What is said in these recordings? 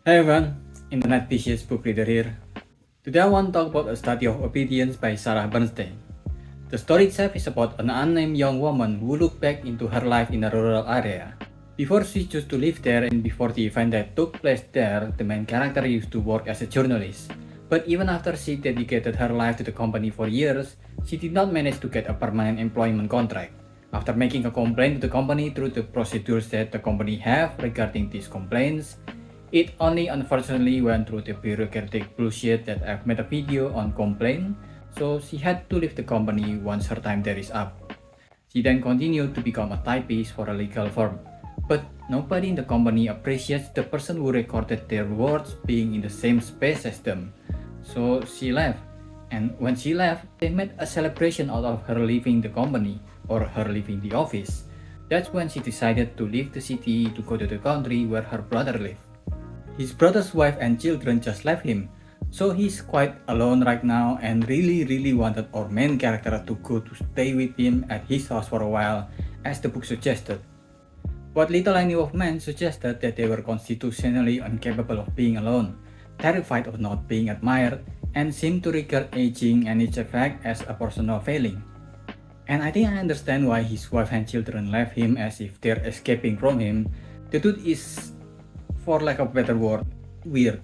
Hey everyone, Internet PCS book reader here. Today I want to talk about a study of obedience by Sarah Bernstein. The story itself is about an unnamed young woman who looked back into her life in a rural area. Before she chose to live there and before the event that took place there, the main character used to work as a journalist. But even after she dedicated her life to the company for years, she did not manage to get a permanent employment contract. After making a complaint to the company through the procedures that the company have regarding these complaints, it only unfortunately went through the bureaucratic bullshit that I've made a video on complaint, so she had to leave the company once her time there is up. She then continued to become a typist for a legal firm, but nobody in the company appreciates the person who recorded their words being in the same space as them. So she left, and when she left, they made a celebration out of her leaving the company or her leaving the office. That's when she decided to leave the city to go to the country where her brother lived. His brother's wife and children just left him, so he's quite alone right now and really wanted our main character to go to stay with him at his house for a while, as the book suggested. What little I knew of men suggested that they were constitutionally incapable of being alone, terrified of not being admired, and seemed to regard aging and its effect as a personal failing. And I think I understand why his wife and children left him as if they're escaping from him. The dude is, for lack of a better word, weird.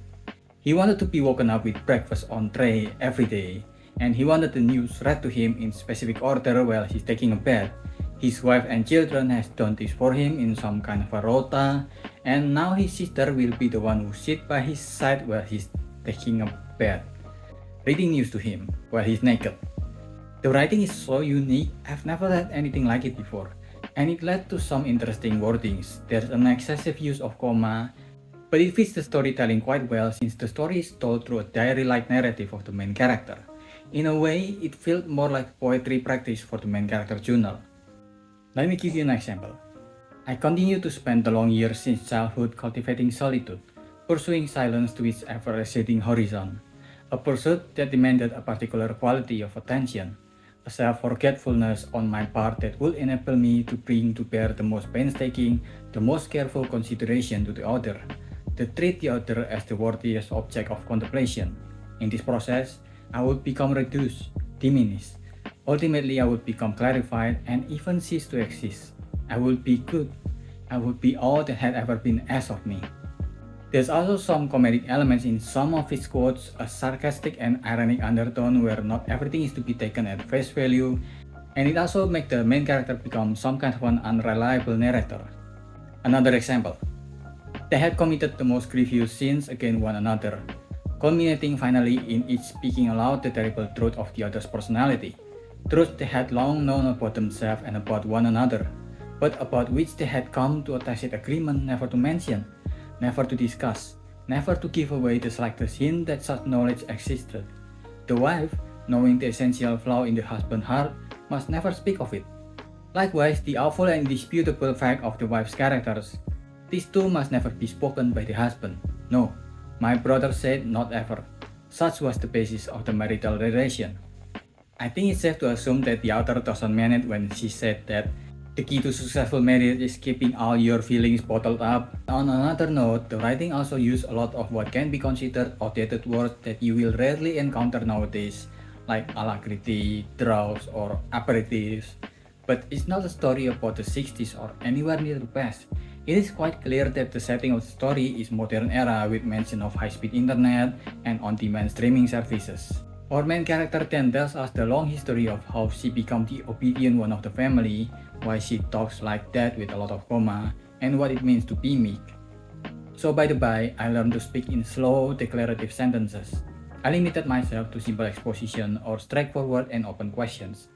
He wanted to be woken up with breakfast on tray every day, and he wanted the news read to him in specific order while he's taking a bath. His wife and children has done this for him in some kind of a rota, and now his sister will be the one who sit by his side while he's taking a bath, reading news to him while he's naked. The writing is so unique, I've never read anything like it before, and it led to some interesting wordings. There's an excessive use of comma, but it fits the storytelling quite well since the story is told through a diary-like narrative of the main character. In a way, it felt more like poetry practice for the main character journal. Let me give you an example. I continue to spend the long years since childhood cultivating solitude, pursuing silence to its ever-receding horizon, a pursuit that demanded a particular quality of attention, a self-forgetfulness on my part that would enable me to bring to bear the most painstaking, the most careful consideration to the other, to treat the other as the worthiest object of contemplation. In this process, I would become reduced, diminished. Ultimately, I would become clarified and even cease to exist. I would be good. I would be all that had ever been asked of me. There's also some comedic elements in some of his quotes, a sarcastic and ironic undertone where not everything is to be taken at face value, and it also makes the main character become some kind of an unreliable narrator. Another example. They had committed the most grievous sins against one another, culminating finally in each speaking aloud the terrible truth of the other's personality, truths they had long known about themselves and about one another, but about which they had come to a tacit agreement never to mention, never to discuss, never to give away the slightest hint that such knowledge existed. The wife, knowing the essential flaw in the husband's heart, must never speak of it. Likewise, the awful and indisputable fact of the wife's characters. These two must never be spoken by the husband. No, my brother said not ever. Such was the basis of the marital relation. I think it's safe to assume that the author doesn't mean it when she said that the key to successful marriage is keeping all your feelings bottled up. On another note, the writing also used a lot of what can be considered outdated words that you will rarely encounter nowadays, like alacrity, draws, or aperitifs. But it's not a story about the 60s or anywhere near the past. It is quite clear that the setting of the story is modern era with mention of high-speed internet and on-demand streaming services. Our main character then tells us the long history of how she became the obedient one of the family, why she talks like that with a lot of comma, and what it means to be meek. So by the by, I learned to speak in slow, declarative sentences. I limited myself to simple exposition or straightforward and open questions.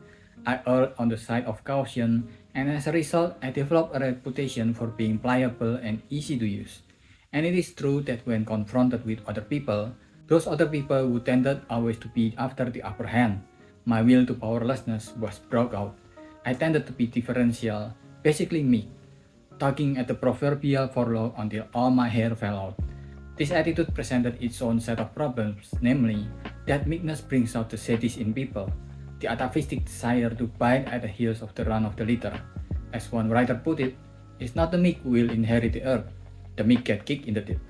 I erred on the side of caution, and as a result, I developed a reputation for being pliable and easy to use. And it is true that when confronted with other people, those other people who tended always to be after the upper hand, my will to powerlessness was brought out. I tended to be differential, basically meek, tugging at the proverbial forelock until all my hair fell out. This attitude presented its own set of problems, namely, that meekness brings out the sadist in people, the atavistic desire to bite at the heels of the run of the litter. As one writer put it, it's not the meek who will inherit the earth, the meek get kicked in the teeth.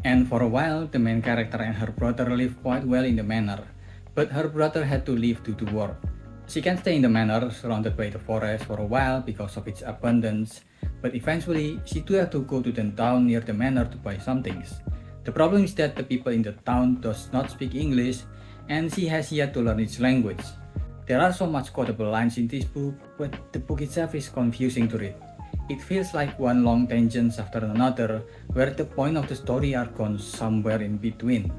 And for a while, the main character and her brother lived quite well in the manor, but her brother had to leave due to work. She can stay in the manor surrounded by the forest for a while because of its abundance, but eventually she too had to go to the town near the manor to buy some things. The problem is that the people in the town does not speak English and she has yet to learn its language. There are so much quotable lines in this book, but the book itself is confusing to read. It feels like one long tangent after another, where the point of the story are gone somewhere in between.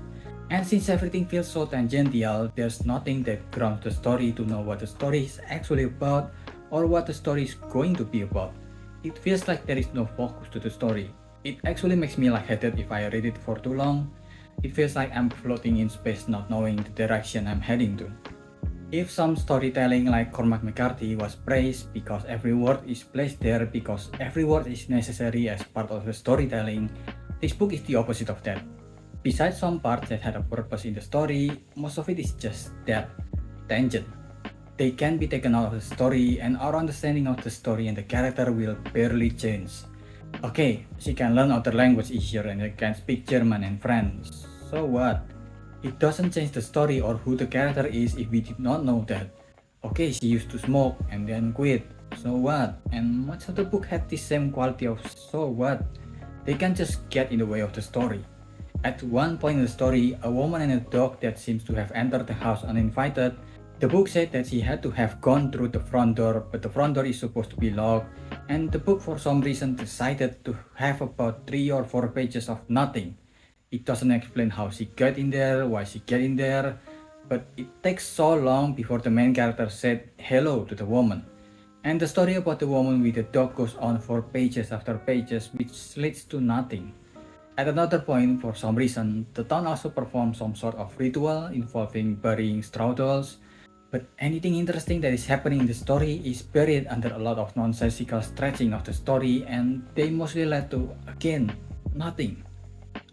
And since everything feels so tangential, there's nothing that grounds the story to know what the story is actually about or what the story is going to be about. It feels like there is no focus to the story. It actually makes me lightheaded if I read it for too long. It feels like I'm floating in space not knowing the direction I'm heading to. If some storytelling like Cormac McCarthy was praised because every word is placed there because every word is necessary as part of the storytelling, this book is the opposite of that. Besides some parts that had a purpose in the story, most of it is just that, tangent. They can be taken out of the story and our understanding of the story and the character will barely change. Okay, she can learn other language easier and can speak German and French, so what? It doesn't change the story or who the character is if we did not know that. Okay, she used to smoke and then quit, so what? And much of the book had the same quality of so what? They can just get in the way of the story. At one point in the story, a woman and a dog that seems to have entered the house uninvited. The book said that she had to have gone through the front door, but the front door is supposed to be locked, and the book for some reason decided to have about 3 or 4 pages of nothing. It doesn't explain how she got in there, why she got in there, but it takes so long before the main character said hello to the woman. And the story about the woman with the dog goes on for pages after pages, which leads to nothing. At another point, for some reason, the town also performs some sort of ritual involving burying straw dolls, but anything interesting that is happening in the story is buried under a lot of nonsensical stretching of the story, and they mostly led to, again, nothing.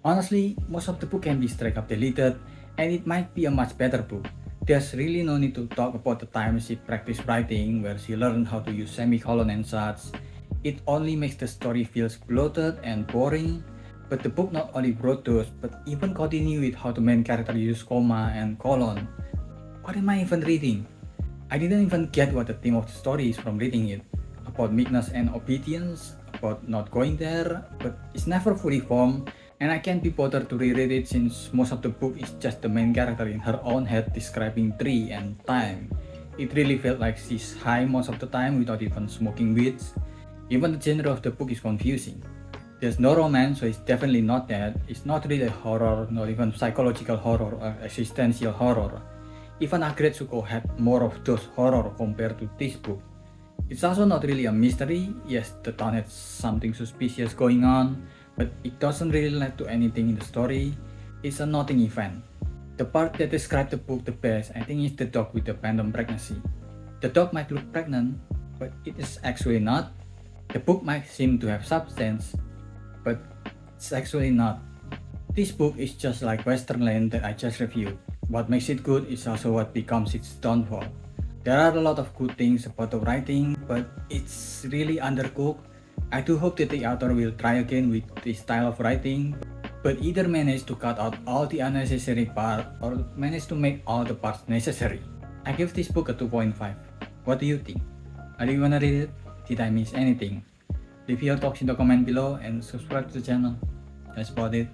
Honestly, most of the book can be straight up deleted, and it might be a much better book. There's really no need to talk about the time she practiced writing, where she learned how to use semicolon and such. It only makes the story feels bloated and boring, but the book not only wrote those, but even continue with how the main character uses comma and colon. What am I even reading? I didn't even get what the theme of the story is from reading it. About meekness and obedience, about not going there, but it's never fully formed, and I can't be bothered to reread it since most of the book is just the main character in her own head describing tree and time. It really felt like she's high most of the time without even smoking weeds. Even the genre of the book is confusing. There's no romance, so it's definitely not that. It's not really horror, not even psychological horror or existential horror. Even Agretsuko had more of those horror compared to this book. It's also not really a mystery. Yes, the town had something suspicious going on, but it doesn't really lead to anything in the story. It's a nothing event. The part that describes the book the best, I think, is the dog with the random pregnancy. The dog might look pregnant, but it is actually not. The book might seem to have substance, but it's actually not. This book is just like Westernland that I just reviewed. What makes it good is also what becomes its downfall. There are a lot of good things about the writing, but it's really undercooked. I do hope that the author will try again with this style of writing, but either manage to cut out all the unnecessary parts or manage to make all the parts necessary. I give this book a 2.5. What do you think? Are you gonna read it? Did I miss anything? Leave your thoughts in the comment below and subscribe to the channel. That's about it.